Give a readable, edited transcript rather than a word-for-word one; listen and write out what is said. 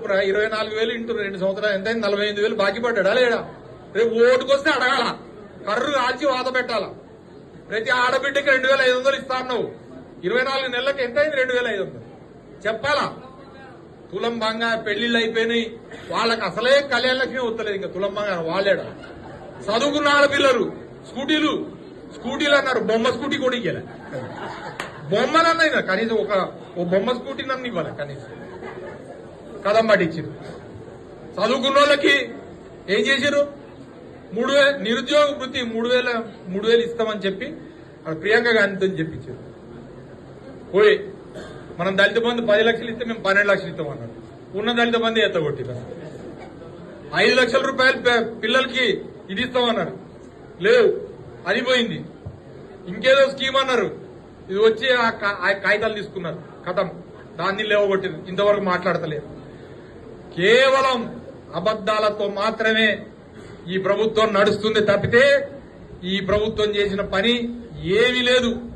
చెప్పురా 24,000 ఇంటూ 2 సంవత్సరాలు ఎంత 45,000 బాకీ పడ్డా లేడా? రేపు ఓటుకొస్తే అడగాల, కర్రు కాల్చి వాత పెట్టాలా. ప్రతి ఆడబిడ్డకి 2,500 ఇస్తా అన్నావు, 24 నెలలకు ఎంత అయింది? 2,500 చెప్పాలా. తులం బంగారు పెళ్లిళ్ళు అయిపోయినాయి, వాళ్ళకి అసలే కళ్యాణ లక్ష్మి వస్తలేదు, ఇంకా తులం బంగారు వాళ్ళేడా. చదువుకున్న ఆడపిల్లలు స్కూటీలు అన్నారు, బొమ్మ స్కూటీ కూడా ఇవ్వాలి. బొమ్మనన్నా కనీసం ఓ బొమ్మ స్కూటీ నన్ను ఇవ్వాలి కనీసం. కదం పట్టించారు. చదువుకున్న వాళ్ళకి ఏం చేశారు? 3,000 నిరుద్యోగ వృత్తి 3,000 ఇస్తామని చెప్పి ప్రియాంక గాంధీతో చెప్పించారు. పోయి మనం దళిత బంధు 10 లక్షలు ఇస్తే మేము 12 లక్షలు ఇస్తామన్నారు. ఉన్న దళిత బంధు ఎత్తగొట్టిరు. 5 లక్షల రూపాయలు పిల్లలకి ఇది ఇస్తామన్నారు, లేవు, అది పోయింది. ఇంకేదో స్కీమ్ అన్నారు, ఇది వచ్చి ఆ కాగితాలు తీసుకున్నారు, కథం, దాన్ని లేవగొట్టిరు. ఇంతవరకు మాట్లాడతలేరు. కేవలం అబద్దాలతో మాత్రమే ఈ ప్రభుత్వం నడుస్తుంది తప్పితే ఈ ప్రభుత్వం చేసిన పని ఏమీ లేదు.